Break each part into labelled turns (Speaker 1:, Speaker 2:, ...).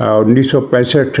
Speaker 1: 1965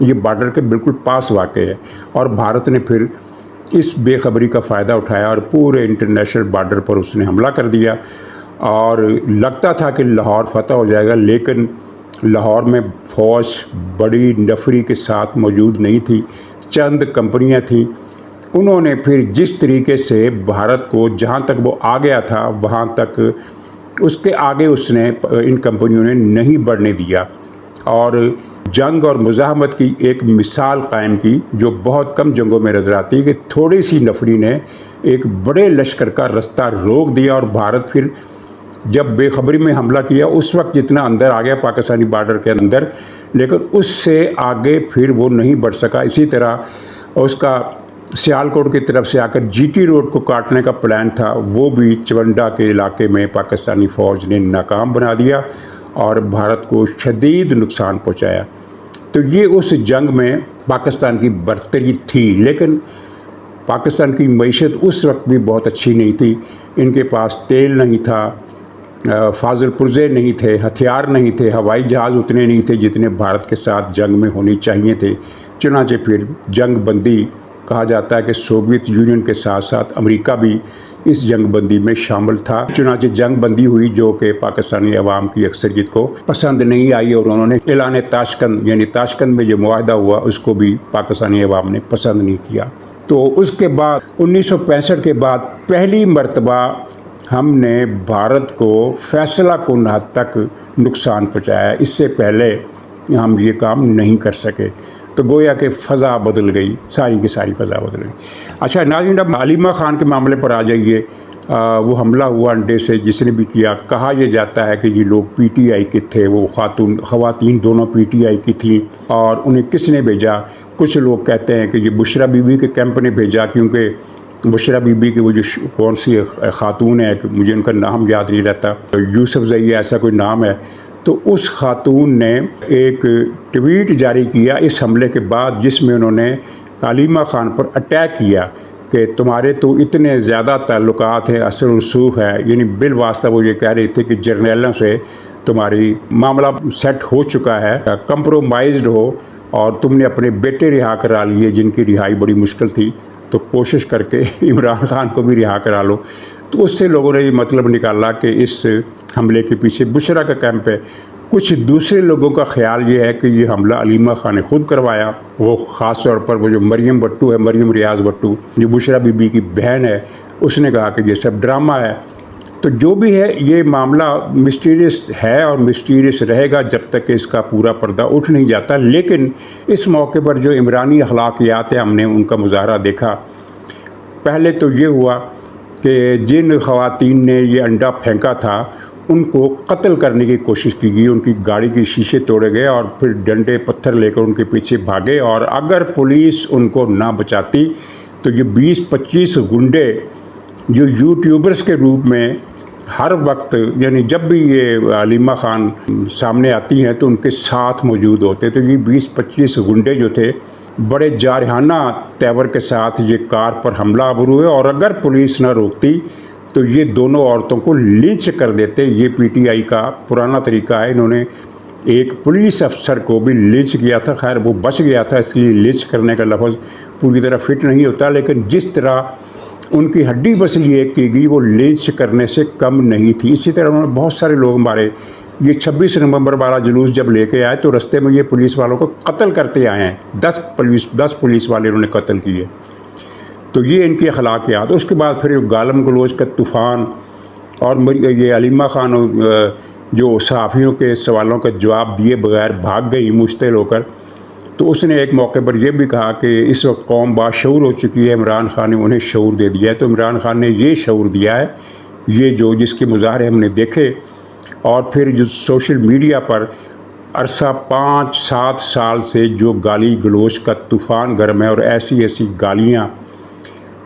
Speaker 1: یہ بارڈر کے بالکل پاس واقع ہے، اور بھارت نے پھر اس بے خبری کا فائدہ اٹھایا اور پورے انٹرنیشنل بارڈر پر اس نے حملہ کر دیا، اور لگتا تھا کہ لاہور فتح ہو جائے گا، لیکن لاہور میں فوج بڑی نفری کے ساتھ موجود نہیں تھی، چند کمپنیاں تھیں۔ انہوں نے پھر جس طریقے سے بھارت کو جہاں تک وہ آ گیا تھا وہاں تک اس کے آگے اس نے ان کمپنیوں نے نہیں بڑھنے دیا، اور جنگ اور مزاحمت کی ایک مثال قائم کی جو بہت کم جنگوں میں نظر آتی ہے، کہ تھوڑی سی نفری نے ایک بڑے لشکر کا رستہ روک دیا، اور بھارت پھر جب بے خبری میں حملہ کیا اس وقت جتنا اندر آ گیا پاکستانی بارڈر کے اندر، لیکن اس سے آگے پھر وہ نہیں بڑھ سکا۔ اسی طرح اس کا سیالکوٹ کی طرف سے آ کر جی ٹی روڈ کو کاٹنے کا پلان تھا، وہ بھی چونڈا کے علاقے میں پاکستانی فوج نے ناکام بنا دیا اور بھارت کو شدید نقصان پہنچایا۔ تو یہ اس جنگ میں پاکستان کی برتری تھی، لیکن پاکستان کی معیشت اس وقت بھی بہت اچھی نہیں تھی۔ ان کے پاس تیل نہیں تھا، فاضل پرزے نہیں تھے، ہتھیار نہیں تھے، ہوائی جہاز اتنے نہیں تھے جتنے بھارت کے ساتھ جنگ میں ہونے چاہیے تھے۔ چنانچہ پھر جنگ بندی، کہا جاتا ہے کہ سوویت یونین کے ساتھ ساتھ امریکہ بھی اس جنگ بندی میں شامل تھا۔ چنانچہ جنگ بندی ہوئی جو کہ پاکستانی عوام کی اکثریت کو پسند نہیں آئی، اور انہوں نے اعلان تاشکند یعنی تاشکند میں جو معاہدہ ہوا اس کو بھی پاکستانی عوام نے پسند نہیں کیا۔ تو اس کے بعد 1965 کے بعد پہلی مرتبہ ہم نے بھارت کو فیصلہ کن حد تک نقصان پہنچایا، اس سے پہلے ہم یہ کام نہیں کر سکے۔ تو گویا کہ فضا بدل گئی، ساری کی ساری فضا بدل گئی۔ اچھا ناظرین، اب علیمہ خان کے معاملے پر آ جائیے۔ وہ حملہ ہوا انڈے سے، جس نے بھی کیا، کہا یہ جاتا ہے کہ یہ لوگ پی ٹی آئی کے تھے، وہ خواتین دونوں پی ٹی آئی کی تھیں، اور انہیں کس نے بھیجا؟ کچھ لوگ کہتے ہیں کہ یہ بشرا بی بی کے کیمپ نے بھیجا، کیونکہ بشرا بی بی کے وہ جو کون سی خاتون ہے، مجھے ان کا نام یاد نہیں رہتا، یوسف زئی ایسا کوئی نام ہے، تو اس خاتون نے ایک ٹویٹ جاری کیا اس حملے کے بعد، جس میں انہوں نے علیمہ خان پر اٹیک کیا کہ تمہارے تو اتنے زیادہ تعلقات ہیں، اثر و رسوخ ہے، یعنی بالواسطہ وہ یہ کہہ رہے تھے کہ جرنیلوں سے تمہاری معاملہ سیٹ ہو چکا ہے، کمپرومائزڈ ہو، اور تم نے اپنے بیٹے رہا کرا لیے جن کی رہائی بڑی مشکل تھی، تو کوشش کر کے عمران خان کو بھی رہا کرا لو۔ تو اس سے لوگوں نے یہ مطلب نکالا کہ اس حملے کے پیچھے بشرا کا کیمپ ہے۔ کچھ دوسرے لوگوں کا خیال یہ ہے کہ یہ حملہ علیمہ خان نے خود کروایا، وہ خاص طور پر وہ جو مریم بٹو ہے، مریم ریاض بٹو، جو بشرا بی بی کی بہن ہے، اس نے کہا کہ یہ سب ڈرامہ ہے۔ تو جو بھی ہے، یہ معاملہ مسٹیریس ہے اور مسٹیریس رہے گا جب تک کہ اس کا پورا پردہ اٹھ نہیں جاتا۔ لیکن اس موقع پر جو عمرانی اخلاقیات ہیں، ہم نے ان کا مظاہرہ دیکھا۔ پہلے تو یہ ہوا کہ جن خواتین نے یہ انڈا پھینکا تھا ان کو قتل کرنے کی کوشش کی گئی، ان کی گاڑی کے شیشے توڑے گئے، اور پھر ڈنڈے پتھر لے کر ان کے پیچھے بھاگے، اور اگر پولیس ان کو نہ بچاتی تو یہ 20-25 گنڈے جو یوٹیوبرز کے روپ میں ہر وقت، یعنی جب بھی یہ علیمہ خان سامنے آتی ہیں تو ان کے ساتھ موجود ہوتے، تو یہ 20-25 گنڈے جو تھے بڑے جارحانہ تیور کے ساتھ یہ کار پر حملہ آور ہوئے، اور اگر پولیس نہ روکتی تو یہ دونوں عورتوں کو لنچ کر دیتے۔ یہ پی ٹی آئی کا پرانا طریقہ ہے، انہوں نے ایک پولیس افسر کو بھی لنچ کیا تھا، خیر وہ بچ گیا تھا، اس لیے لنچ کرنے کا لفظ پوری طرح فٹ نہیں ہوتا، لیکن جس طرح ان کی ہڈی بسلی ایک کی گئی وہ لنچ کرنے سے کم نہیں تھی۔ اسی طرح انہوں نے بہت سارے لوگ مارے۔ یہ 26 نومبر والا جلوس جب لے کے آئے تو رستے میں یہ پولیس والوں کو قتل کرتے آئے ہیں، 10 پولیس والے انہوں نے قتل کیے۔ تو یہ ان کی اخلاقیات۔ اس کے بعد پھر گالم گلوچ کا طوفان، اور یہ علیمہ خان جو صحافیوں کے سوالوں کا جواب دیے بغیر بھاگ گئی مشتعل ہو کر، تو اس نے ایک موقع پر یہ بھی کہا کہ اس وقت قوم باشعور ہو چکی ہے، عمران خان نے انہیں شعور دے دیا ہے۔ تو عمران خان نے یہ شعور دیا ہے، یہ جو جس کے مظاہرے ہم نے دیکھے، اور پھر جو سوشل میڈیا پر عرصہ 5-7 سال سے جو گالی گلوچ کا طوفان گرم ہے، اور ایسی ایسی گالیاں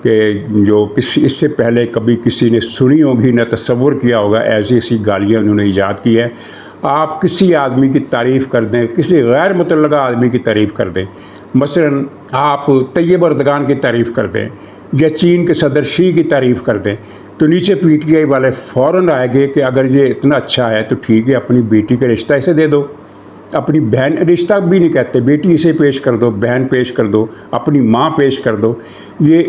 Speaker 1: کہ جو اس سے پہلے کبھی کسی نے سنی ہوگی نہ تصور کیا ہوگا، ایسی ایسی گالیاں انہوں نے ایجاد کی ہے۔ آپ کسی آدمی کی تعریف کر دیں، کسی غیر متعلقہ آدمی کی تعریف کر دیں، مثلاً آپ طیب اردگان کی تعریف کر دیں یا چین کے صدر شی کی تعریف کر دیں، تو نیچے پی ٹی آئی والے فوراً آئے گے کہ اگر یہ اتنا اچھا ہے تو ٹھیک ہے، اپنی بیٹی کا رشتہ اسے دے دو، اپنی بہن، رشتہ بھی نہیں کہتے، بیٹی اسے پیش کر دو، بہن پیش کر دو، اپنی ماں پیش کر دو، یہ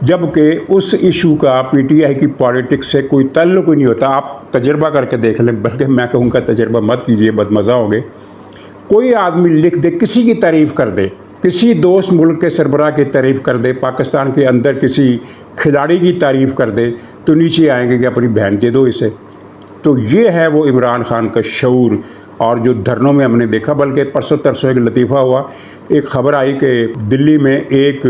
Speaker 1: جبکہ اس ایشو کا پی ٹی آئی کی پالیٹکس سے کوئی تعلق ہی نہیں ہوتا۔ آپ تجربہ کر کے دیکھ لیں، بلکہ میں کہوں گا تجربہ مت کیجیے، بدمزہ ہوگے۔ کوئی آدمی لکھ دے، کسی کی تعریف کر دے، کسی دوست ملک کے سربراہ کی تعریف کر دے، پاکستان کے اندر کسی کھلاڑی کی تعریف کر دے، تو نیچے آئیں گے کہ اپنی بہن دے دو اسے۔ تو یہ ہے وہ عمران خان کا شعور، اور جو دھرنوں میں ہم نے دیکھا، بلکہ پرسوں ترسوں ایک لطیفہ ہوا، ایک خبر آئی کہ دلی میں ایک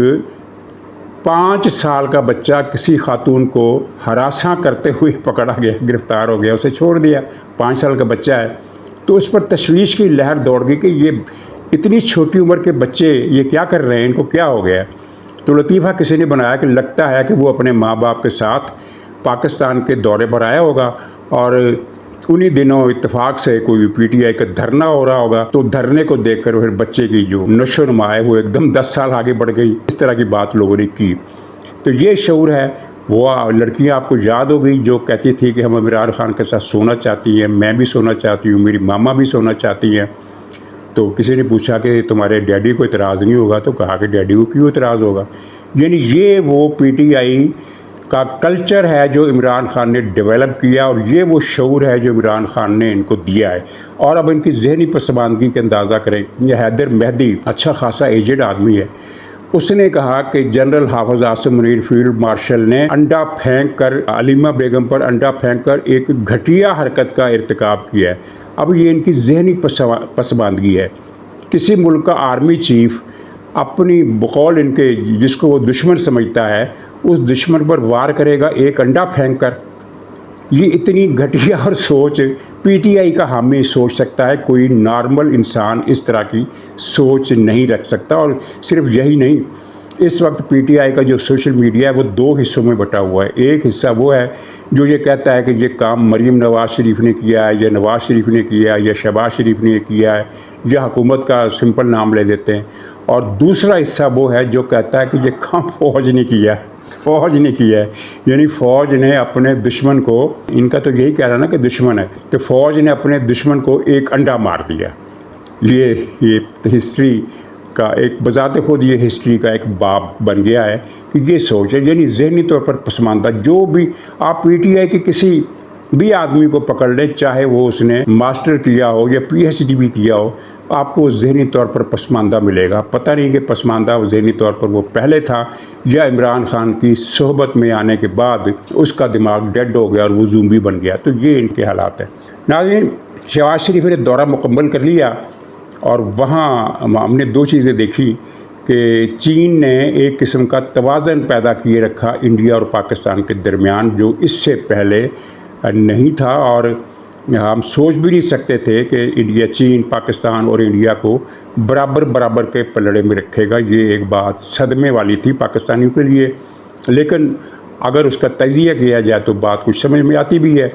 Speaker 1: 5 سال کا بچہ کسی خاتون کو ہراساں کرتے ہوئے پکڑا گیا، گرفتار ہو گیا، اسے چھوڑ دیا، 5 سال کا بچہ ہے۔ تو اس پر تشویش کی لہر دوڑ گئی کہ یہ اتنی چھوٹی عمر کے بچے یہ کیا کر رہے ہیں، ان کو کیا ہو گیا ہے۔ تو لطیفہ کسی نے بنایا کہ لگتا ہے کہ وہ اپنے ماں باپ کے ساتھ پاکستان کے دورے پر آیا ہوگا، اور انہی دنوں اتفاق سے کوئی پی ٹی آئی کا دھرنا ہو رہا ہوگا، تو دھرنے کو دیکھ کر پھر بچے کی جو نشو و نما ہے وہ ایک دم 10 سال آگے بڑھ گئی۔ اس طرح کی بات لوگوں نے کی۔ تو یہ شعور ہے۔ وہ لڑکیاں آپ کو یاد ہو گئی جو کہتی تھی کہ ہم عمران خان کے ساتھ سونا چاہتی ہیں، میں بھی سونا چاہتی ہوں، میری ماما بھی سونا چاہتی ہیں۔ تو کسی نے پوچھا کہ تمہارے ڈیڈی کو اعتراض نہیں ہوگا؟ تو کہا کہ ڈیڈی کو کیوں اعتراض ہوگا؟ یعنی یہ وہ پی ٹی آئی کا کلچر ہے جو عمران خان نے ڈیولپ کیا، اور یہ وہ شعور ہے جو عمران خان نے ان کو دیا ہے۔ اور اب ان کی ذہنی پسماندگی کا اندازہ کریں۔ یہ حیدر مہدی اچھا خاصا ایجڈ آدمی ہے، اس نے کہا کہ جنرل حافظ عاصم منیر فیلڈ مارشل نے انڈا پھینک کر، علیمہ بیگم پر انڈا پھینک کر ایک گھٹیا حرکت کا ارتکاب کیا ہے۔ اب یہ ان کی ذہنی پسماندگی ہے۔ کسی ملک کا آرمی چیف اپنی بقول ان کے جس کو وہ دشمن سمجھتا ہے، اس دشمن پر وار کرے گا ایک انڈا پھینک کر۔ یہ اتنی گھٹیا اور سوچ پی ٹی آئی کا حامی سوچ سکتا ہے، کوئی نارمل انسان اس طرح کی سوچ نہیں رکھ سکتا۔ اور صرف یہی نہیں، اس وقت پی ٹی آئی کا جو سوشل میڈیا ہے وہ 2 حصوں میں بٹا ہوا ہے۔ ایک حصہ وہ ہے جو یہ کہتا ہے کہ یہ کام مریم نواز شریف نے کیا ہے، یا نواز شریف نے کیا ہے، یا شہباز شریف نے کیا ہے، یا حکومت کا سمپل نام لے دیتے ہیں۔ اور دوسرا حصہ وہ ہے جو کہتا ہے کہ یہ کام فوج نے کیا ہے، فوج نے کیا ہے، یعنی فوج نے اپنے دشمن کو، ان کا تو یہی کہہ رہا نا کہ دشمن ہے، کہ فوج نے اپنے دشمن کو ایک انڈا مار دیا۔ یہ ہسٹری کا ایک بذات خود، یہ ہسٹری کا ایک باب بن گیا ہے کہ یہ سوچ ہے، یعنی ذہنی طور پر پسماندہ۔ جو بھی آپ پی ٹی آئی کے کسی بھی آدمی کو پکڑ لیں، چاہے وہ اس نے ماسٹر کیا ہو یا پی ایچ ڈی بھی کیا ہو، آپ کو ذہنی طور پر پسماندہ ملے گا۔ پتہ نہیں کہ پسماندہ ذہنی طور پر وہ پہلے تھا، یا عمران خان کی صحبت میں آنے کے بعد اس کا دماغ ڈیڈ ہو گیا اور وہ زومبی بن گیا۔ تو یہ ان کے حالات ہیں۔ ناظرین، شہباز شریف نے دورہ مکمل کر لیا، اور وہاں ہم نے 2 چیزیں دیکھی کہ چین نے ایک قسم کا توازن پیدا کیے رکھا انڈیا اور پاکستان کے درمیان، جو اس سے پہلے نہیں تھا، اور ہم سوچ بھی نہیں سکتے تھے کہ انڈیا، چین، پاکستان اور انڈیا کو برابر کے پلڑے میں رکھے گا۔ یہ ایک بات صدمے والی تھی پاکستانیوں کے لیے، لیکن اگر اس کا تجزیہ کیا جائے تو بات کچھ سمجھ میں آتی بھی ہے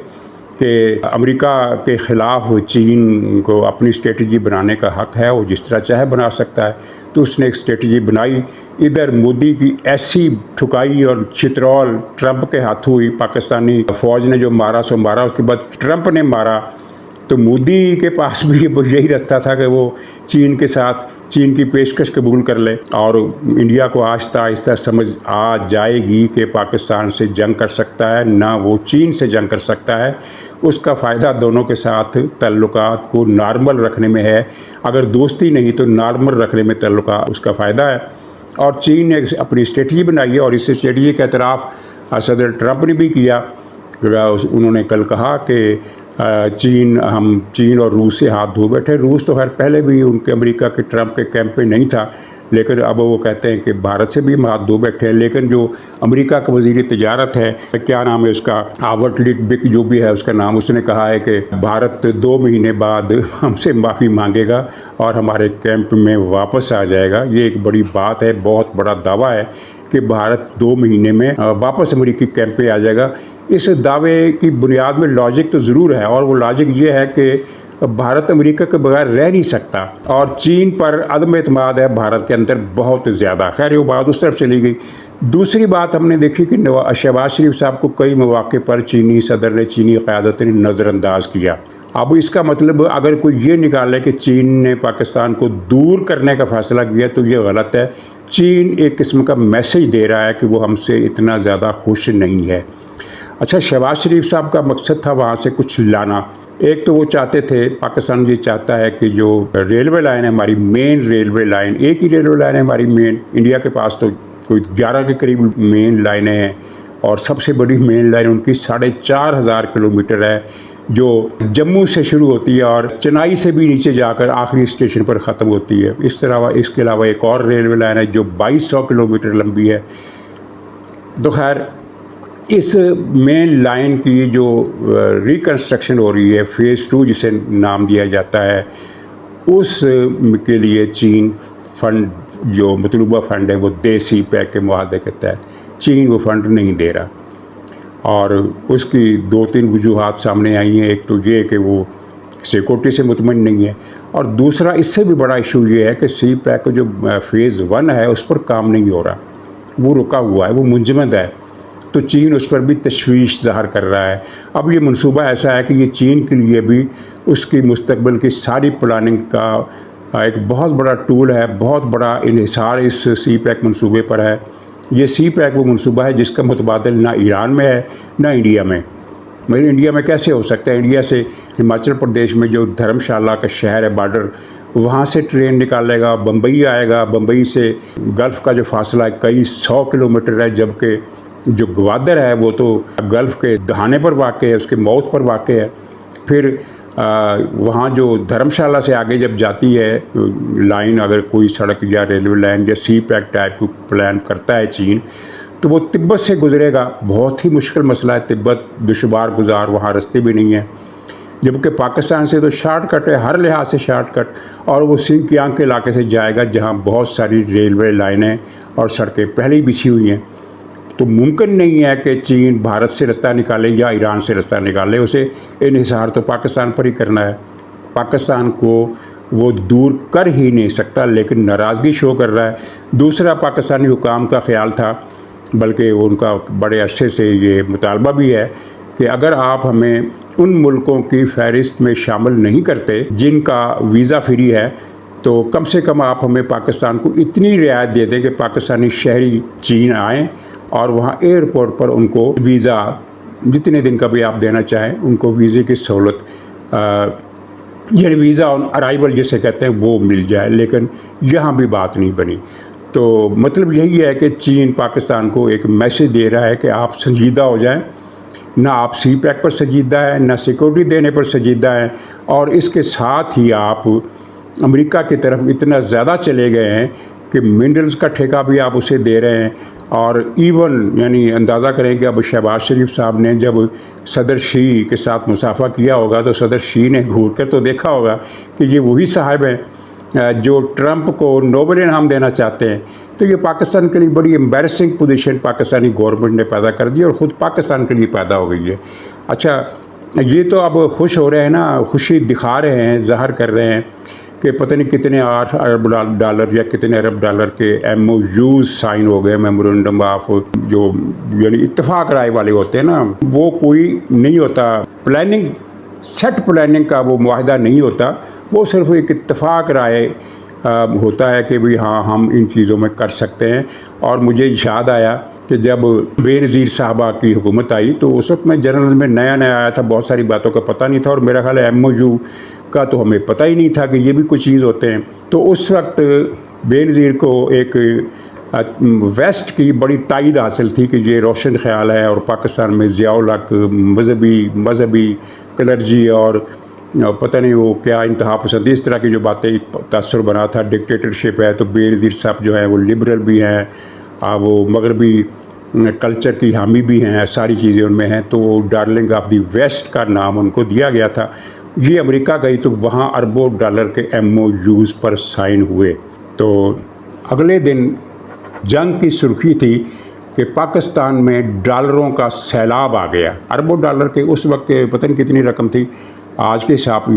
Speaker 1: کہ امریکہ کے خلاف چین کو اپنی اسٹریٹجی بنانے کا حق ہے، وہ جس طرح چاہے بنا سکتا ہے۔ تو اس نے ایک اسٹریٹجی بنائی، ادھر مودی کی ایسی ٹھکائی اور چترول ٹرمپ کے ہاتھوں ہوئی، پاکستانی فوج نے جو مارا سو مارا، اس کے بعد ٹرمپ نے مارا۔ تو مودی کے پاس بھی یہی راستہ تھا کہ وہ چین کے ساتھ چین کی پیشکش قبول کر لے، اور انڈیا کو آہستہ آہستہ سمجھ آ جائے گی کہ پاکستان سے جنگ کر سکتا ہے، نہ وہ چین سے جنگ کر سکتا ہے۔ اس کا فائدہ دونوں کے ساتھ تعلقات کو نارمل رکھنے میں ہے، اگر دوستی نہیں تو نارمل رکھنے میں تعلقات اس کا فائدہ ہے۔ اور چین نے اپنی اسٹریٹجی بنائی ہے، اور اس اسٹریٹجی کا اعتراف صدر ٹرمپ نے بھی کیا۔ انہوں نے کل کہا کہ چین اور روس سے ہاتھ دھو بیٹھے۔ روس تو خیر پہلے بھی ان کے امریکہ کے ٹرمپ کے کیمپ پہ نہیں تھا، لیکن اب وہ کہتے ہیں کہ بھارت سے بھی ہم ہاتھ دھو بیٹھے ہیں۔ لیکن جو امریکہ کا وزیر تجارت ہے، کیا نام ہے اس کا، آورٹ بک جو بھی ہے اس کا نام، اس نے کہا ہے کہ بھارت 2 مہینے بعد ہم سے معافی مانگے گا اور ہمارے کیمپ میں واپس آ جائے گا۔ یہ ایک بڑی بات ہے، بہت بڑا دعویٰ ہے کہ بھارت 2 مہینے میں واپس امریکی کیمپ پہ آ جائے گا۔ اس دعوے کی بنیاد میں لاجک تو ضرور ہے، اور وہ لاجک یہ ہے کہ بھارت امریکہ کے بغیر رہ نہیں سکتا، اور چین پر عدم اعتماد ہے بھارت کے اندر بہت زیادہ۔ خیر وہ بات اس طرف چلی گئی۔ دوسری بات ہم نے دیکھی کہ شہباز شریف صاحب کو کئی مواقع پر چینی صدر نے، چینی قیادت نے نظر انداز کیا۔ اب اس کا مطلب اگر کوئی یہ نکالے کہ چین نے پاکستان کو دور کرنے کا فیصلہ کیا تو یہ غلط ہے. چین ایک قسم کا میسیج دے رہا ہے کہ وہ ہم سے اتنا زیادہ خوش نہیں ہے. اچھا، شہباز شریف صاحب کا مقصد تھا وہاں سے کچھ لانا. ایک تو وہ چاہتے تھے، پاکستان یہ چاہتا ہے کہ جو ریلوے لائن ہے ہماری، مین ریلوے لائن، ایک ہی ریلوے لائن ہے ہماری مین. انڈیا کے پاس تو کوئی 11 کے قریب مین لائنیں ہیں، اور سب سے بڑی مین لائن ان کی 4,500 کلومیٹر ہے، جو جموں سے شروع ہوتی ہے اور چنائی سے بھی نیچے جا کر آخری اسٹیشن پر ختم ہوتی ہے. اس کے علاوہ ایک اور ریلوے لائن ہے جو 2,200 کلومیٹر لمبی ہے. تو خیر، اس مین لائن کی جو ریکنسٹرکشن ہو رہی ہے، فیز 2 جسے نام دیا جاتا ہے، اس کے لیے چین فنڈ، جو مطلوبہ فنڈ ہے وہ دے. سی پیک کے معاہدے کے تحت چین وہ فنڈ نہیں دے رہا، اور اس کی 2-3 وجوہات سامنے آئی ہیں. ایک تو یہ کہ وہ سیکورٹی سے مطمئن نہیں ہے، اور دوسرا اس سے بھی بڑا ایشو یہ ہے کہ سی پیک کا جو فیز 1 ہے اس پر کام نہیں ہو رہا، وہ رکا ہوا ہے، وہ منجمد ہے. تو چین اس پر بھی تشویش ظاہر کر رہا ہے. اب یہ منصوبہ ایسا ہے کہ یہ چین کے لیے بھی اس کی مستقبل کی ساری پلاننگ کا ایک بہت بڑا ٹول ہے، بہت بڑا انحصار اس سی پیک منصوبے پر ہے. یہ سی پیک وہ منصوبہ ہے جس کا متبادل نہ ایران میں ہے نہ انڈیا میں. مگر انڈیا میں کیسے ہو سکتا ہے؟ انڈیا سے ہماچل پردیش میں جو دھرم شالہ کا شہر ہے بارڈر، وہاں سے ٹرین نکالے گا، بمبئی آئے گا، بمبئی سے گلف کا جو فاصلہ ہے کئی 100 کلومیٹر ہے، جبکہ جو گوادر ہے وہ تو گلف کے دہانے پر واقع ہے، اس کے موت پر واقع ہے. پھر وہاں جو دھرم شالہ سے آگے جب جاتی ہے لائن، اگر کوئی سڑک یا ریلوے لائن یا سی پیک ٹائپ کو پلان کرتا ہے چین، تو وہ تبت سے گزرے گا. بہت ہی مشکل مسئلہ ہے، تبت دشوار گزار، وہاں رستے بھی نہیں ہیں. جبکہ پاکستان سے تو شارٹ کٹ ہے، ہر لحاظ سے شارٹ کٹ، اور وہ سنکیانگ کے علاقے سے جائے گا جہاں بہت ساری ریلوے لائنیں اور سڑکیں پہلے ہی بچھی ہوئی ہیں. تو ممکن نہیں ہے کہ چین بھارت سے رستہ نکالے یا ایران سے رستہ نکالے، اسے انحصار تو پاکستان پر ہی کرنا ہے. پاکستان کو وہ دور کر ہی نہیں سکتا، لیکن ناراضگی شو کر رہا ہے. دوسرا، پاکستانی حکام کا خیال تھا، بلکہ ان کا بڑے عرصے سے یہ مطالبہ بھی ہے کہ اگر آپ ہمیں ان ملکوں کی فہرست میں شامل نہیں کرتے جن کا ویزا فری ہے، تو کم سے کم آپ ہمیں پاکستان کو اتنی رعایت دے دیں کہ پاکستانی شہری چین آئیں اور وہاں ایئرپورٹ پر ان کو ویزا جتنے دن کا بھی آپ دینا چاہیں ان کو ویزے کی سہولت، یعنی ویزا آن ارائیول جسے کہتے ہیں، وہ مل جائے. لیکن یہاں بھی بات نہیں بنی. تو مطلب یہی ہے کہ چین پاکستان کو ایک میسیج دے رہا ہے کہ آپ سنجیدہ ہو جائیں. نہ آپ سی پیک پر سنجیدہ ہیں، نہ سیکورٹی دینے پر سنجیدہ ہیں، اور اس کے ساتھ ہی آپ امریکہ کی طرف اتنا زیادہ چلے گئے ہیں کہ منرلز کا ٹھیکہ بھی آپ اسے دے رہے ہیں. اور ایون یعنی اندازہ کریں کہ اب شہباز شریف صاحب نے جب صدر شی کے ساتھ مصافحہ کیا ہوگا تو صدر شی نے گھور کر تو دیکھا ہوگا کہ یہ وہی صاحب ہیں جو ٹرمپ کو نوبل انعام دینا چاہتے ہیں. تو یہ پاکستان کے لیے بڑی امبیرسنگ پوزیشن پاکستانی گورنمنٹ نے پیدا کر دی اور خود پاکستان کے لیے پیدا ہو گئی ہے. اچھا، یہ تو اب خوش ہو رہے ہیں نا، خوشی دکھا رہے ہیں، ظاہر کر رہے ہیں کہ پتہ نہیں کتنے 8 ارب ڈالر یا کتنے ارب ڈالر کے ایم او یوز سائن ہو گئے، میمورنڈم آف، جو یعنی اتفاق رائے والے ہوتے ہیں نا، وہ کوئی نہیں ہوتا پلاننگ، سیٹ پلاننگ کا وہ معاہدہ نہیں ہوتا، وہ صرف ایک اتفاق رائے ہوتا ہے کہ بھی ہاں ہم ان چیزوں میں کر سکتے ہیں. اور مجھے یاد آیا کہ جب بے نظیر صاحبہ کی حکومت آئی تو اس وقت میں جنرل میں نیا آیا تھا، بہت ساری باتوں کا پتہ نہیں تھا، اور میرا خیال ہے ایم او یو کا تو ہمیں پتہ ہی نہیں تھا کہ یہ بھی کچھ چیز ہوتے ہیں. تو اس وقت بے نظیر کو ایک ویسٹ کی بڑی تائید حاصل تھی کہ یہ روشن خیال ہے، اور پاکستان میں ضیاء الحق مذہبی کلرجی اور پتہ نہیں وہ کیا انتہا پسندی، اس طرح کی جو باتیں تاثر بنا تھا، ڈکٹیٹرشپ ہے. تو بے نظیر صاحب جو ہیں وہ لبرل بھی ہیں، وہ مغربی کلچر کی حامی بھی ہیں، ساری چیزیں ان میں ہیں. تو ڈارلنگ آف دی ویسٹ کا نام ان کو دیا گیا تھا. یہ امریکہ گئی تو وہاں اربوں ڈالر کے ایم او یوز پر سائن ہوئے. تو اگلے دن جنگ کی سرخی تھی کہ پاکستان میں ڈالروں کا سیلاب آ گیا، اربوں ڈالر کے. اس وقت پتہ نہیں کتنی رقم تھی، آج کے حساب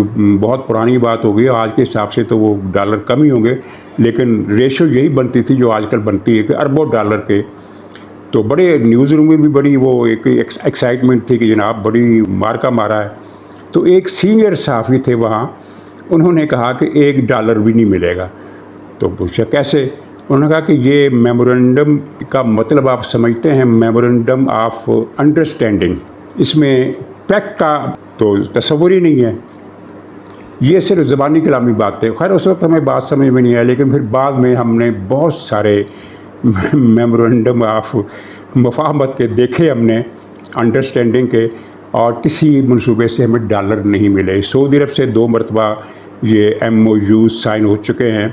Speaker 1: بہت پرانی بات ہو گئی، آج کے حساب سے تو وہ ڈالر کم ہی ہوں گے، لیکن ریشو یہی بنتی تھی جو آج کل بنتی ہے کہ اربوں ڈالر کے. تو بڑے نیوز روم میں بھی بڑی وہ ایک ایکسائٹمنٹ تھی کہ جناب بڑی مارکا مارا ہے. تو ایک سینئر صحافی تھے وہاں، انہوں نے کہا کہ $1 بھی نہیں ملے گا۔ تو پوچھا کیسے؟ انہوں نے کہا کہ یہ میمورنڈم کا مطلب آپ سمجھتے ہیں، میمورنڈم آف انڈرسٹینڈنگ، اس میں پیک کا تو تصور ہی نہیں ہے، یہ صرف زبانی کلامی بات ہے۔ خیر اس وقت ہمیں بات سمجھ میں نہیں آئی، لیکن پھر بعد میں ہم نے بہت سارے میمورنڈم آف مفاہمت کے دیکھے ہم نے، انڈرسٹینڈنگ کے، اور کسی منصوبے سے ہمیں $1 نہیں ملے۔ سعودی عرب سے 2 مرتبہ یہ MOU سائن ہو چکے ہیں،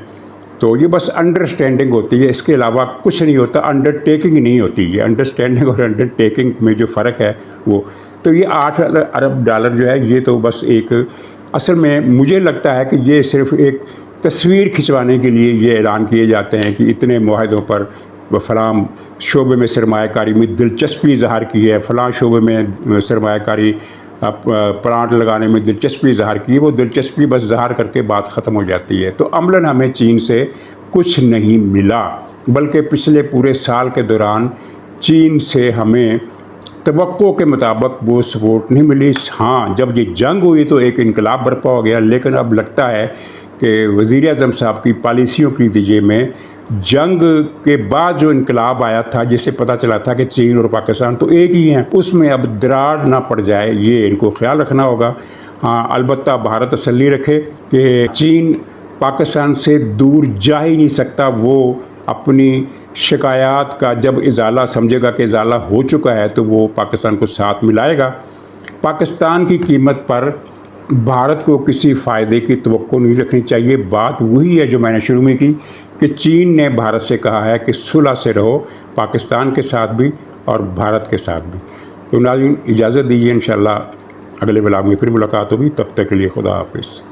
Speaker 1: تو یہ بس انڈرسٹینڈنگ ہوتی ہے، اس کے علاوہ کچھ نہیں ہوتا، انڈر ٹیکنگ نہیں ہوتی۔ یہ انڈرسٹینڈنگ اور انڈر ٹیکنگ میں جو فرق ہے وہ تو یہ $8 ارب جو ہے، یہ تو بس ایک، اصل میں مجھے لگتا ہے کہ یہ صرف ایک تصویر کھنچوانے کے لیے یہ اعلان کیے جاتے ہیں کہ اتنے معاہدوں پر فلاں شعبے میں سرمایہ کاری میں دلچسپی ظاہر کی ہے، فلاں شعبے میں سرمایہ کاری پلانٹ لگانے میں دلچسپی ظاہر کی ہے، وہ دلچسپی بس ظاہر کر کے بات ختم ہو جاتی ہے۔ تو عملاً ہمیں چین سے کچھ نہیں ملا، بلکہ پچھلے پورے سال کے دوران چین سے ہمیں توقع کے مطابق وہ سپورٹ نہیں ملی۔ ہاں جب یہ جنگ ہوئی تو ایک انقلاب برپا ہو گیا، لیکن اب لگتا ہے کہ وزیر اعظم صاحب کی پالیسیوں کے نتیجے میں جنگ کے بعد جو انقلاب آیا تھا، جسے پتہ چلا تھا کہ چین اور پاکستان تو ایک ہی ہیں، اس میں اب دراڑ نہ پڑ جائے، یہ ان کو خیال رکھنا ہوگا۔ ہاں البتہ بھارت تسلی رکھے کہ چین پاکستان سے دور جا ہی نہیں سکتا، وہ اپنی شکایات کا جب ازالہ سمجھے گا کہ ازالہ ہو چکا ہے تو وہ پاکستان کو ساتھ ملائے گا۔ پاکستان کی قیمت پر بھارت کو کسی فائدے کی توقع نہیں رکھنی چاہیے۔ بات وہی ہے جو میں نے شروع میں کی کہ چین نے بھارت سے کہا ہے کہ صلح سے رہو، پاکستان کے ساتھ بھی اور بھارت کے ساتھ بھی۔ تو ناظرین اجازت دیجیے، انشاءاللہ اگلے ولاگ میں پھر ملاقات ہوگی، تب تک کے لیے خدا حافظ۔